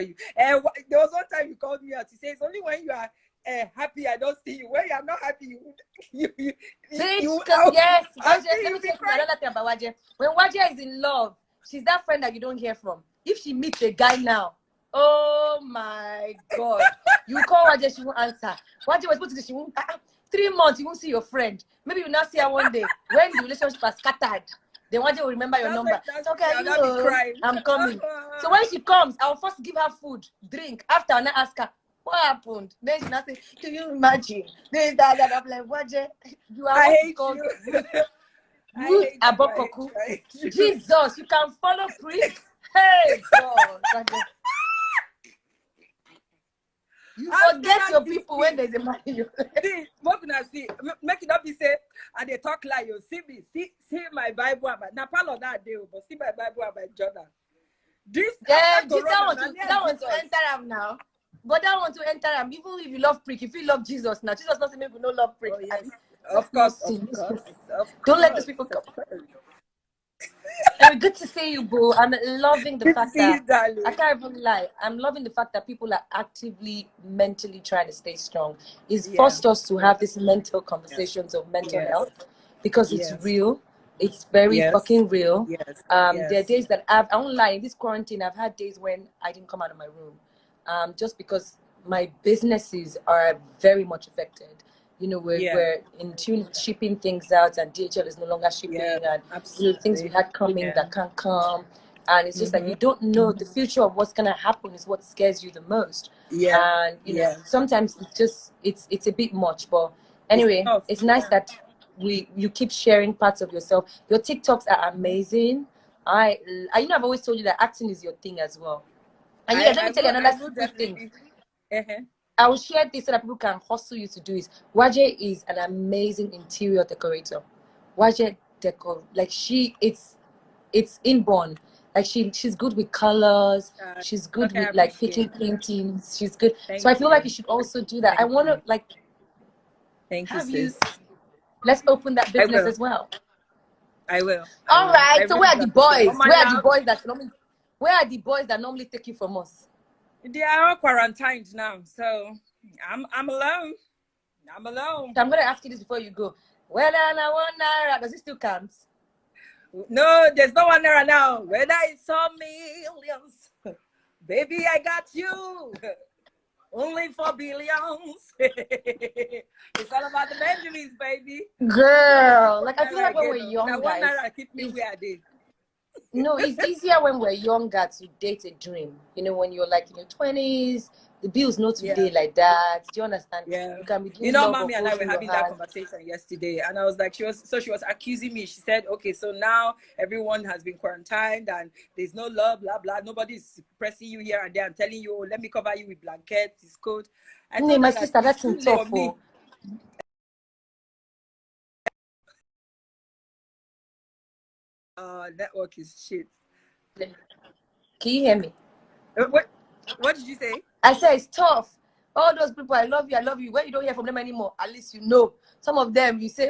you. There was one time you called me out. You say it's only when you are happy I don't see you. When you are not happy, you yes. Waje, let me tell you another thing about Waje. When Waje is in love, she's that friend that you don't hear from. If she meets a guy now, oh my God, you call Waje, she won't answer. Waje was supposed to say she won't. 3 months, you won't see your friend. Maybe you not see her one day. When the relationship has scattered, then Waje will remember your number. So, okay, I'm coming. So when she comes, I'll first give her food, drink. After, I'll not ask her, what happened? Then she not say, can you imagine? This, that. I'm like, Waje, you are I hate you. Ruth Abokoku. Jesus, you can follow priest. Hey, God. You forget your people when there's a man in you. See, what can I see? Make it up, be say, and they talk like you. See my Bible, now follow that day, but see my Bible and my journal. This, that one to enter him now. But that one to enter him, even if you love prick, if you love Jesus now, Jesus doesn't make you no love prick. Oh, yes. Of course. Don't let those people come. Very good to see you, boo. I'm loving the fact that I can't even lie. I'm loving the fact that people are actively mentally trying to stay strong. It's forced us to have these mental conversations of mental health because it's real. It's very fucking real. There are days that I won't lie, in this quarantine, I've had days when I didn't come out of my room just because my businesses are very much affected. You know, we're in tune with shipping things out, and DHL is no longer shipping, and you know, things we had coming that can't come, and it's just like you don't know the future of what's gonna happen is what scares you the most. And you know, sometimes it's a bit much, but anyway, it's nice that you keep sharing parts of yourself. Your TikToks are amazing. You know, I've always told you that acting is your thing as well. And let me tell you another secret thing. I will share this so that people can hustle you to do it. Waje is an amazing interior decorator. Waje decor, like it's inborn. Like she's good with colors. She's good with like picking paintings. She's good. So I feel like you should also do that. I want to like have you. Let's open that business as well. I will. All right. So where are the boys? Where are the boys that normally take you from us? They are all quarantined now, so I'm alone. I'm alone. So I'm gonna ask you this before you go. Well, I want naira. Does it still count? No, there's no 1 naira now. Whether it's all millions, baby, I got you. Only for billions. It's all about the Benjamins, baby. Girl, like I feel like when we're young, now, guys. 1 naira keep me where I did. No, it's easier when we're younger to date a dream. You know, when you're like in your 20s, the bill's not today like that. Do you understand? Yeah. You can be doing you know, Mommy and I were having that conversation yesterday, and I was like, she was accusing me. She said, okay, so now everyone has been quarantined and there's no love, blah blah. Nobody's pressing you here and there and telling you, oh, let me cover you with blankets, it's cold. I told my sister, that's in tough for me. Network is shit. Can you hear me? What did you say? I said it's tough. All those people, I love you. When you don't hear from them anymore, at least you know. Some of them, you say,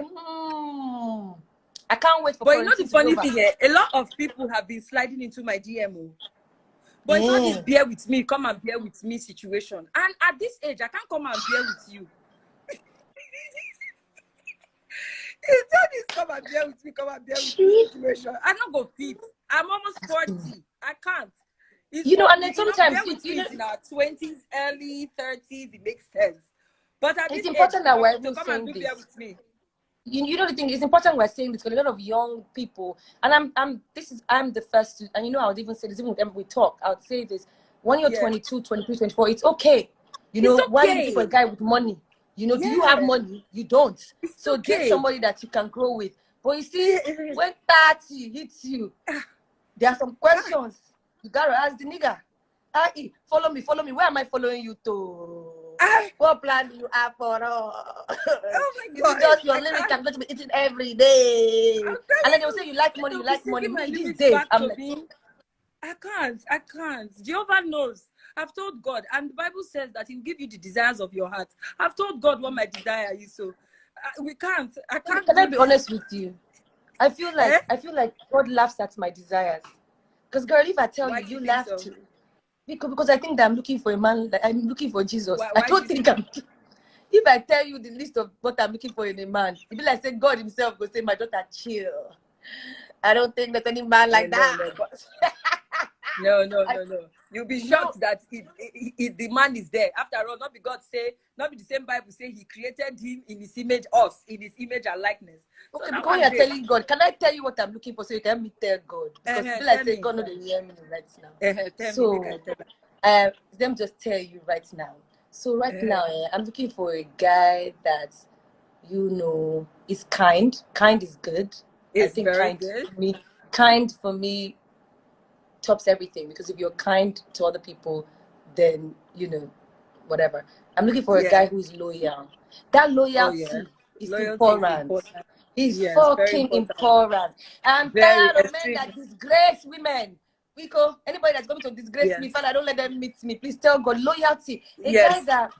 I can't wait for. But you know the funny thing, a lot of people have been sliding into my DMO. But it's not this bear with me, come and bear with me situation. And at this age, I can't come and bear with you. It's not this come and bear with me, come and bear with me situation. I'm not going to fit. I'm almost 40. I can't. You know, and then sometimes in our 20s, early 30s, it makes sense. But at it's important that we're to come and bear with me. You know the thing, it's important we're saying this because a lot of young people, and I'm the first to, and you know I would even say this even with them we talk, I would say this, when you're 22, 23, 24, it's okay. You know, why you looking for a guy with money? You know, do you have money? You don't. So get somebody that you can grow with. But you see, when 30 hits you, there are some questions. You gotta ask the nigga. Follow me. Where am I following you to? What plan do you have for us? Oh my God. Is it just your limit? I'm going to be eating every day. And then they'll say you like money. These days, I'm like, I can't. Jehovah knows. I've told God, and the Bible says that He'll give you the desires of your heart. I've told God what my desire is, so I can't. Can I be honest with you? I feel like God laughs at my desires. Because girl, if I tell you laugh too. Because I think that I'm looking for a man. Like, I'm looking for Jesus. I don't think I'm. If I tell you the list of what I'm looking for in a man, it'd be like say God Himself will say, "My daughter, chill." I don't think there's any man like that. No. You'll be shocked that the man is there. After all, not be God say, not be the same Bible say He created him in His image, us in His image and likeness. Okay, so because you're telling God, can I tell you what I'm looking for so you can help me tell God? Because people like say God knows the hear me right now. So let me just tell you right now. So right now, I'm looking for a guy that, you know, is kind. Kind is good. I think very good. Kind for me tops everything, because if you're kind to other people, then, you know, whatever. I'm looking for a guy who's loyal. That loyalty is important. It's fucking important. I'm tired of men that disgrace women. Anybody that's going to disgrace me, Father, don't let them meet me. Please tell God loyalty. A guy that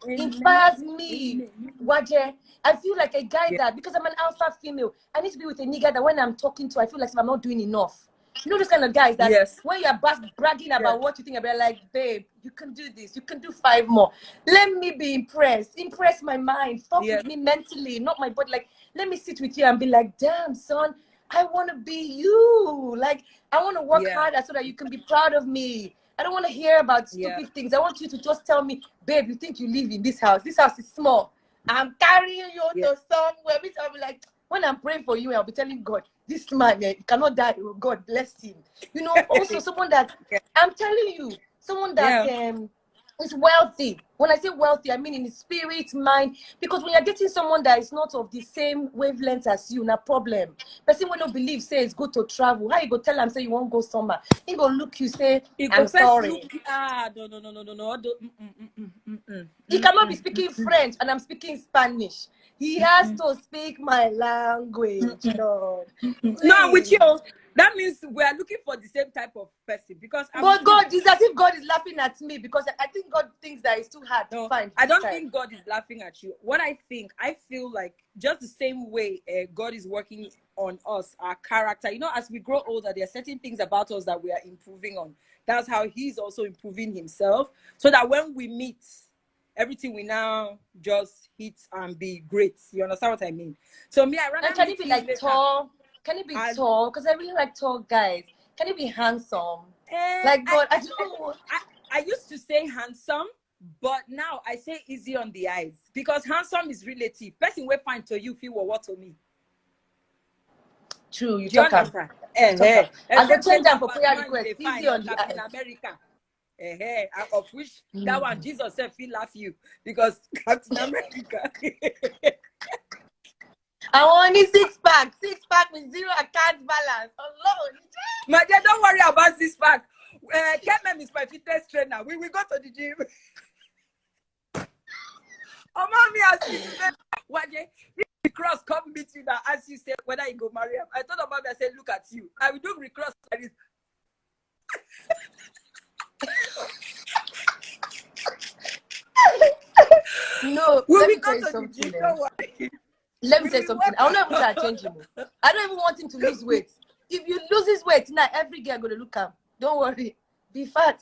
inspires me. Waje, I feel like a guy that, because I'm an alpha female, I need to be with a nigga that when I'm talking to, I feel like I'm not doing enough. You know those kind of guys that when you're bragging about what you think about, like, babe, you can do this, you can do 5 more. Let me be impressed. Impress my mind. Fuck with me mentally, not my body. Like, let me sit with you and be like, damn, son, I want to be you. Like, I want to work harder so that you can be proud of me. I don't want to hear about stupid things. I want you to just tell me, babe, you think you live in this house? This house is small. I'm carrying you to somewhere. I'll be like, when I'm praying for you, I'll be telling God, this man cannot die. Oh, God bless him. You know, also someone that, I'm telling you, someone that is wealthy. When I say wealthy, I mean in his spirit, mind. Because when you're dating someone that is not of the same wavelength as you, no problem. Person when no believe say it's good to travel. How you go tell him say you won't go somewhere? He go look you say, I'm sorry. No. He cannot be speaking French and I'm speaking Spanish. He has to speak my language. No, with you. That means we are looking for the same type of person, because but God, it's as if God is laughing at me, because I think God thinks that it's too hard to find. I don't think God is laughing at you. What I feel like just the same way God is working on us, our character. You know, as we grow older, there are certain things about us that we are improving on. That's how He's also improving Himself, so that when we meet, everything we now just hit and be great. You understand what I mean? So me, I rather. And can it be like tall? Can it be tall? Because I really like tall guys. Can it be handsome? Like God, I used to say handsome, but now I say easy on the eyes, because handsome is relative. Person will find to you feel what to me. True, you talk about. I go change them for prayer request. Easy on the eyes. In America. Of which that one Jesus said feel laugh you, because Captain America. I want a 6-pack with 0 account balance alone. My dear, don't worry about 6-pack. Kemem is my fitness trainer. We will go to the gym. Oh, mommy, as you said, Waje, if the cross come meet you now, as you say, whether you go marry him. I told mommy, I said, look at you. I will do recross like this. No, let me tell you something. Let me say something. I don't even want to change him. I don't even want him to lose weight. If you lose his weight tonight, every girl going to look at him. Don't worry. Be fat.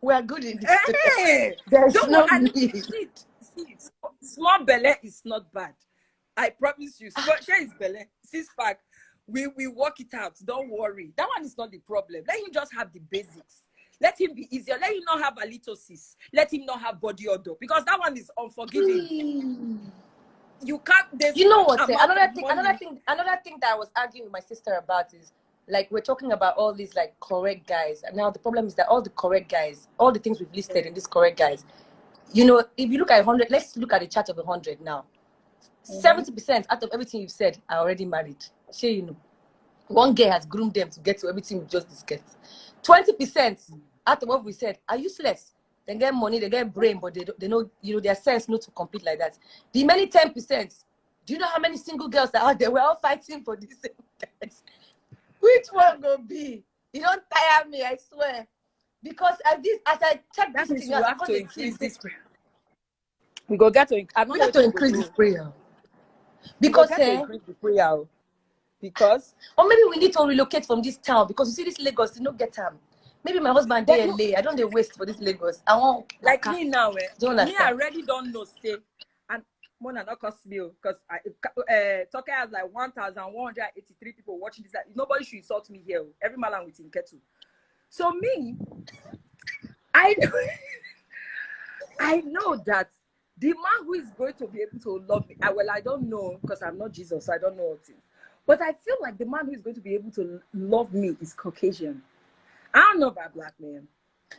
We are good in this. There's no need. See, small belly is not bad. I promise you. Small is belly. 6-pack. We work it out. Don't worry. That one is not the problem. Let him just have the basics. Let him be easier. Let him not have halitosis. Let him not have body odor, because that one is unforgiving. You can't. You know what? Another thing that I was arguing with my sister about is, like, we're talking about all these like correct guys, and now the problem is that all the correct guys, all the things we've listed in these correct guys, you know, if you look at 100, let's look at the chart of 100 now. 70% out of everything you've said are already married. Sure, you know, one girl has groomed them to get to everything we just discussed. 20% out of what we said are useless. They get money, they get brain, but they know, you know, their sense not to compete like that. The many 10%, do you know how many single girls are out there? We're all fighting for these same guys. Which one go be? You don't tire me, I swear. Because as I check this thing, we have to increase this prayer. We go get to increase this prayer. Because increase the prayer. Because or maybe we need to relocate from this town, because you see this Lagos, you don't get them. Maybe my husband there lay. I don't dey waste for this Lagos. I want like me now. Me, I already don't know say, and more than not cost me because Toke has like 1,183 people watching this. Nobody should insult me here. Every man with him kettle. So me, I know, I know that the man who is going to be able to love me, I don't know because I'm not Jesus, so I don't know what it is. But I feel like the man who is going to be able to love me is Caucasian. I don't know about black men.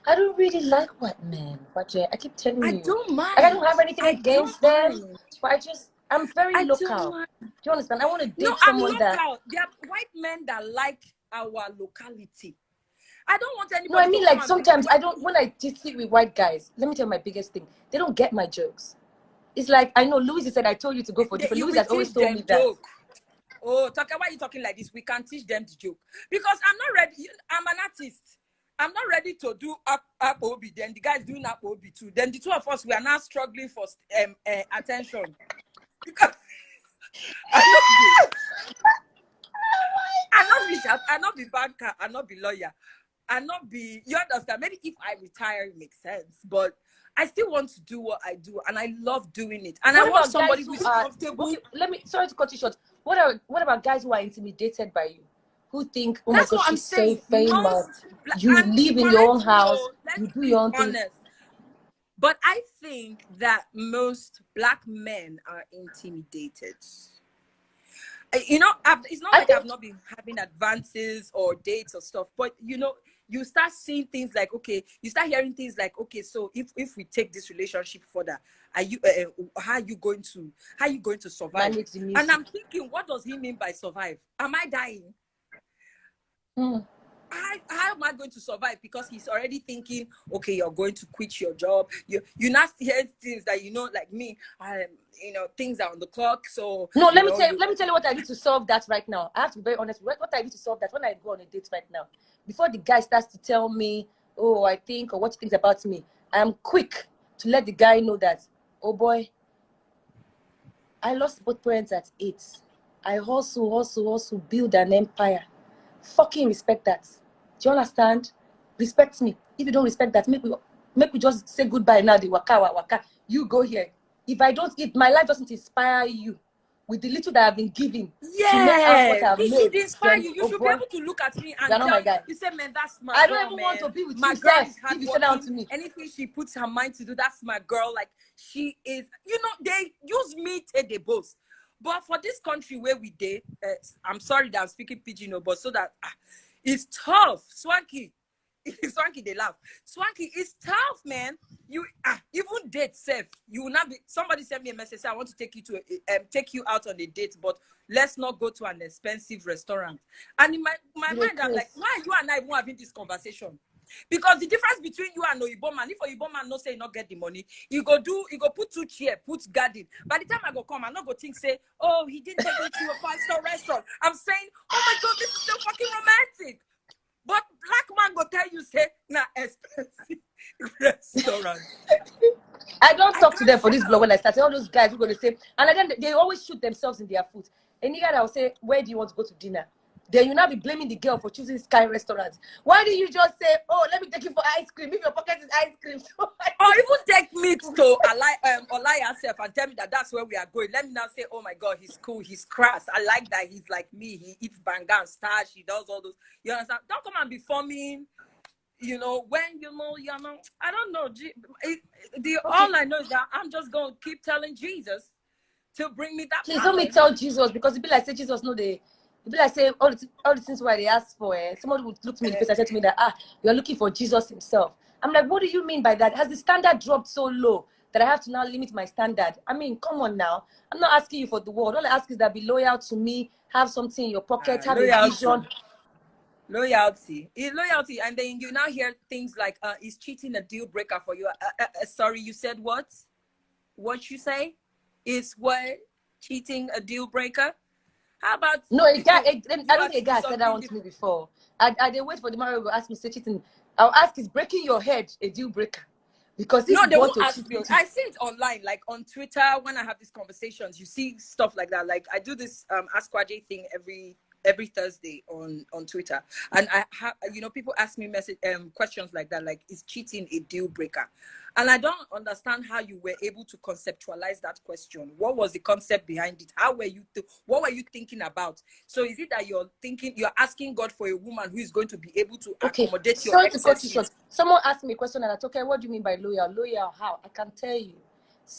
I don't really like white men, Waje. I keep telling you. I don't mind. I don't have anything against them, but I'm very local. Do you understand? I want to date someone that... I'm local. There are white men that like our locality. I don't want anybody. No, I mean, like, sometimes I don't, when I just sit with white guys, let me tell you my biggest thing. They don't get my jokes. It's like, I know Louis said, I told you to go for different. Louis has always told me that. Oh, Toke, why are you talking like this? We can teach them the joke. Because I'm not ready. I'm an artist. I'm not ready to do up OB. Then the guys doing up OB too. Then the two of us, we are now struggling for attention. Because I not be banker, I not be lawyer. I not be, you understand? Maybe if I retire, it makes sense. But I still want to do what I do, and I love doing it. And I want somebody who's comfortable. Okay, sorry to cut you short. What about guys who are intimidated by you? Who think, oh my God, she's so famous. You live in your own house. You do your own thing. But I think that most black men are intimidated. You know, it's not like I've not been having advances or dates or stuff, but you know, you start seeing things like, okay, you start hearing things like, okay, so if we take this relationship further, are you how are you going to survive? And I'm thinking, what does he mean by survive? Am I dying? How am I going to survive? Because he's already thinking, okay, you're going to quit your job. You not hear things that, you know, like me, you know, things are on the clock. So no, let me tell you what I need to solve that right now. I have to be very honest. What I need to solve that when I go on a date right now, before the guy starts to tell me, oh, I think, or what he thinks about me, I am quick to let the guy know that, oh boy, I lost both parents at 8. I hustle, build an empire. Fucking respect that. Do you understand? Respect me. If you don't respect that, make we just say goodbye now. The waka. You go here. If my life doesn't inspire you with the little that I've been giving, it should inspire you. You should be able to look at me and tell you say, man, that's my girl. I don't even want to be with my you. Girl is if you say that to me. Anything she puts her mind to do, that's my girl. Like, she is, you know, they use me to the boast. But for this country where we did, I'm sorry that I'm speaking pidgin, but so that it's tough. Swanky, they laugh. Swanky, it's tough, man. You even date safe. You will not be. Somebody sent me a message. Say, I want to take you out on a date, but let's not go to an expensive restaurant. And in my mind, I'm like, why are you and I even having this conversation? Because the difference between you and Oyibo man, if Oyibo man no say he not get the money, you go put 2 chairs, put garden. By the time I go come, I not go think say, oh, he didn't take me to a 5-star restaurant. I'm saying, oh my God, this is so fucking romantic. But black man go tell you say, nah, expensive restaurant. I don't talk to them for this blog when I started. All those guys who go to say, and then they always shoot themselves in their foot. Any guy that will say, where do you want to go to dinner? Then you now be blaming the girl for choosing Sky restaurants. Why do you just say, oh, let me take you for ice cream if your pocket is ice cream? Or even take me to lie yourself and tell me that that's where we are going. Let me now say, oh my God, he's cool, he's crass. I like that he's like me. He eats banga and starch. He does all those. You understand? Don't come and be forming. You know, when you know, I don't know. All I know is that I'm just going to keep telling Jesus to bring me that. Please don't me tell Jesus, because it be like say Jesus know the. It be like say all the things why they ask for. Somebody would look to me in the face and say to me that you are looking for Jesus himself. I'm like, what do you mean by that? Has the standard dropped so low that I have to now limit my standard? I mean, come on now. I'm not asking you for the world. All I ask is that be loyal to me, have something in your pocket, have a vision. Loyalty, and then you now hear things like, "Is cheating a deal breaker for you?" Sorry, you said what? What you say? Is what cheating a deal breaker? How about no? I don't think a guy said that one to me before. I did wait for the man to ask me, say cheating. I'll ask, is breaking your head a deal breaker? Because no, they won't ask me. I see it online, like on Twitter. When I have these conversations, you see stuff like that. Like I do this Ask Waje thing every every Thursday on Twitter, and people ask me questions like that, like, is cheating a deal breaker? And I don't understand how you were able to conceptualize that question. What was the concept behind it? What were you thinking about? So is it that you're asking God for a woman who is going to be able to accommodate your excesses? Sorry to cut you short. Someone asked me a question and I told, okay, what do you mean by loyal? Loyal how? I can tell you.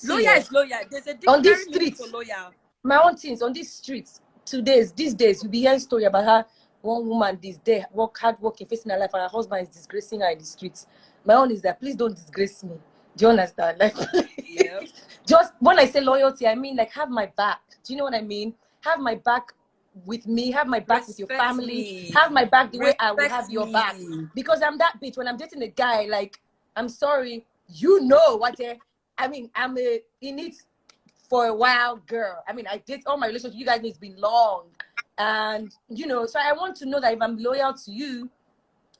Loyal is loyal. There's a dictionary meaning for loyal. My own things on these streets, these days, you'll be hearing story about how one woman this day hard working, facing her life, and her husband is disgracing her in the streets. My own is that please don't disgrace me. Do you understand? Like, yeah. Just when I say loyalty, I mean like have my back. Do you know what I mean? Have my back with me, have my back with your family, have my back the way I will have your back. Because I'm that bitch. When I'm dating a guy, like, I'm sorry, you know what I mean, I'm in it for a while girl. I mean, I did all my relationships, you guys know it's been long. And so I want to know that if I'm loyal to you,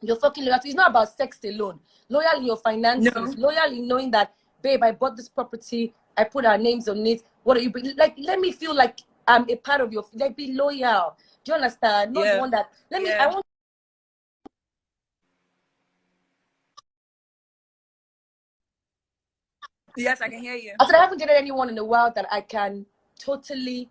you're fucking loyal to. It's not about sex alone. Loyal in your finances, loyal in knowing that, babe, I bought this property, I put our names on it. What are you like? Let me feel like I'm a part of your, like, be loyal. Do you understand? Not the one that I want. Yes, I can hear you. I said I haven't dated anyone in a while that I can totally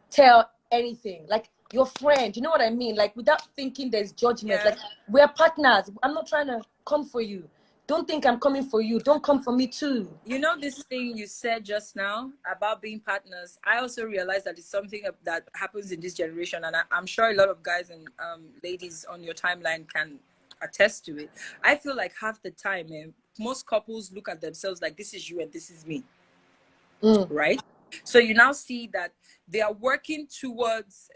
tell anything. Like your friend, you know what I mean? Like without thinking there's judgment. Like we're partners. I'm not trying to come for you. Don't think I'm coming for you. Don't come for me too. You know this thing you said just now about being partners? I also realized that it's something that happens in this generation, and I'm sure a lot of guys and ladies on your timeline can attest to it. I feel like half the time, most couples look at themselves like this is you and this is me, right? So you now see that they are working towards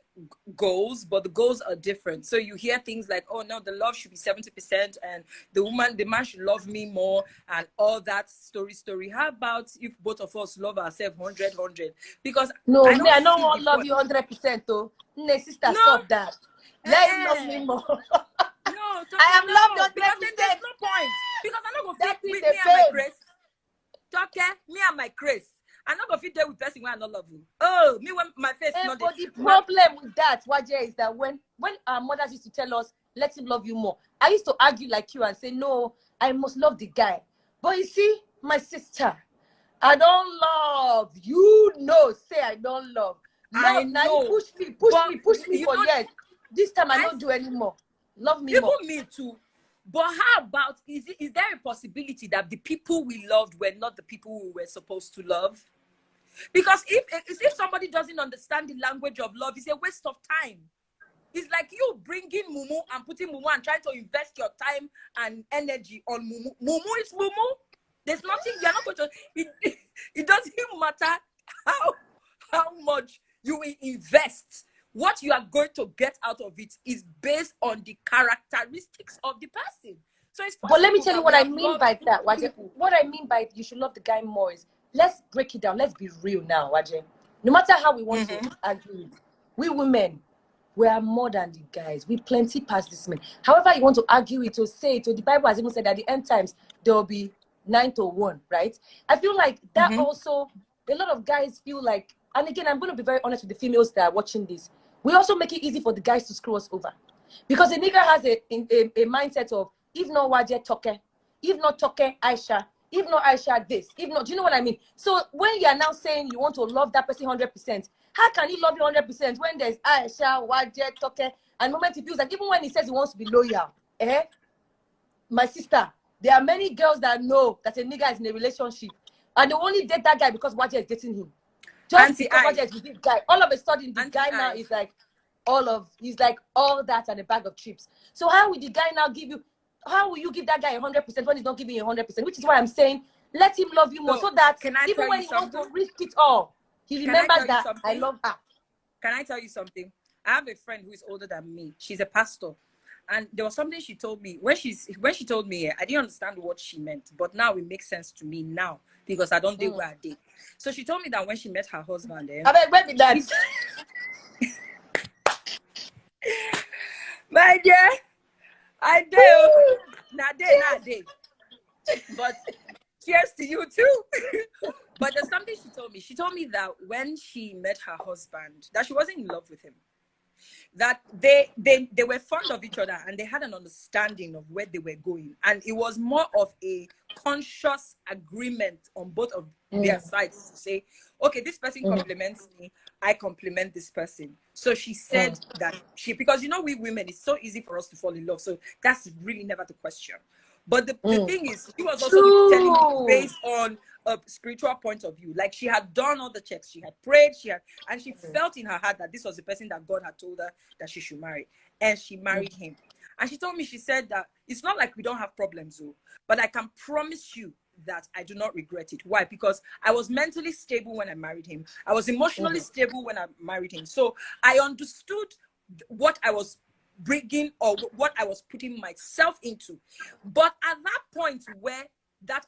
goals, but the goals are different. So you hear things like, oh no, the love should be 70% and the man should love me more and all that story. How about if both of us love ourselves 100? Because no, I don't want to love you 100% though. No, sister, stop that. Let him love me more. No, I am loved 100%. Because then there's no point. Because I'm not gonna fit with me and my grace. Toke, me and my grace. I'm not gonna fit there with person when I don't love you. Oh, me when my face not. But the problem with that, Waje, is that when our mothers used to tell us, let him love you more, I used to argue like you and say, no, I must love the guy. But you see, my sister, I don't love. You know, say I don't love. I know. Now you push me for years. This time I don't do anymore. Love me more. Even me too. But how about, is there a possibility that the people we loved were not the people we were supposed to love? Because if somebody doesn't understand the language of love, it's a waste of time. It's like you bringing Mumu and putting Mumu and trying to invest your time and energy on Mumu. Mumu is Mumu. There's nothing, you're not going to, it doesn't matter how much you will invest. What you are going to get out of it is based on the characteristics of the person. So it's but let me tell you what I mean by that, Waje. What I mean by you should love the guy more is, let's break it down. Let's be real now, Waje. No matter how we want to argue, we women, we are more than the guys. We plenty past this men. However you want to argue it or say it, or the Bible has even said that at the end times there will be 9 to 1, right? I feel like that also, a lot of guys feel like, and again, I'm going to be very honest with the females that are watching this. We also make it easy for the guys to screw us over. Because a nigga has a mindset of, if not Waje Toke, if not Toke Aisha, if not Aisha this, if not, do you know what I mean? So when you are now saying you want to love that person 100%, how can he love you 100% when there's Aisha, Waje Toke, and the moment he feels like, even when he says he wants to be loyal, my sister, there are many girls that know that a nigga is in a relationship and they only date that guy because Waje is dating him. Just because Waje is with this guy. All of a sudden, the guy now is like he's like all that and a bag of chips. So how will the guy now give you, how will you give that guy 100% when he's not giving you 100%? Which is why I'm saying, let him love you more, so that even when he wants to risk it all, he remembers that I love her. Can I tell you something? I have a friend who is older than me. She's a pastor. And there was something she told me. When she told me, I didn't understand what she meant. But now it makes sense to me now. Because I don't date where I did. So she told me that when she met her husband, I mean, where did that? My dear, I do. Not day. But cheers to you too. But there's something she told me. She told me that when she met her husband, that she wasn't in love with him. that they were fond of each other and they had an understanding of where they were going, and it was more of a conscious agreement on both of their sides to say, okay, this person compliments me, I compliment this person. So she said that because we women, it's so easy for us to fall in love, so that's really never the question. But the thing is, she was also telling me based on a spiritual point of view. Like, she had done all the checks, she had prayed, and she felt in her heart that this was the person that God had told her that she should marry, and she married him. And she told me, she said that it's not like we don't have problems, though, but I can promise you that I do not regret it. Why? Because I was mentally stable when I married him. I was emotionally stable when I married him. So I understood what I was bringing or what I was putting myself into. But at that point where that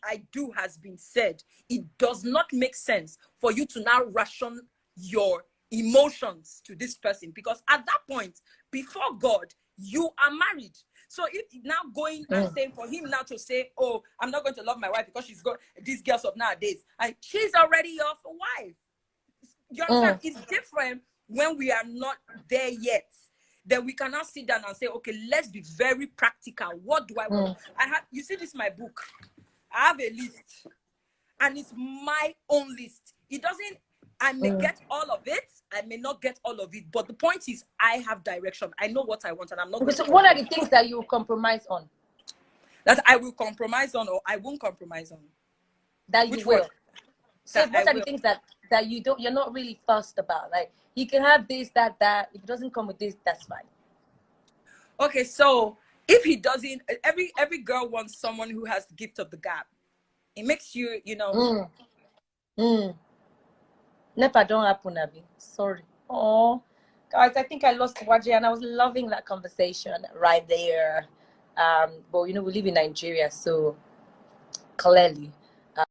I do has been said, it does not make sense for you to now ration your emotions to this person, because at that point, before God, you are married. So if now going and saying for him now to say, oh, I'm not going to love my wife because she's got these girls of nowadays, and she's already your wife. You understand? It's different when we are not there yet. Then we cannot sit down and say, okay, let's be very practical. What do I want? You see, this is my book. I have a list, and it's my own list. It doesn't, I may get all of it, I may not get all of it, but the point is, I have direction. I know what I want, and I'm not going so to what are the things that you compromise on? That I will compromise on, or I won't compromise on? That you will. So what are the things that you're not really fussed about? Like, you can have this, that. If it doesn't come with this, that's fine. Okay, so if he doesn't, every girl wants someone who has the gift of the gab. It makes you, Never don't happen, Abby. Sorry. Oh, guys, I think I lost Waje, and I was loving that conversation right there. But we live in Nigeria, so clearly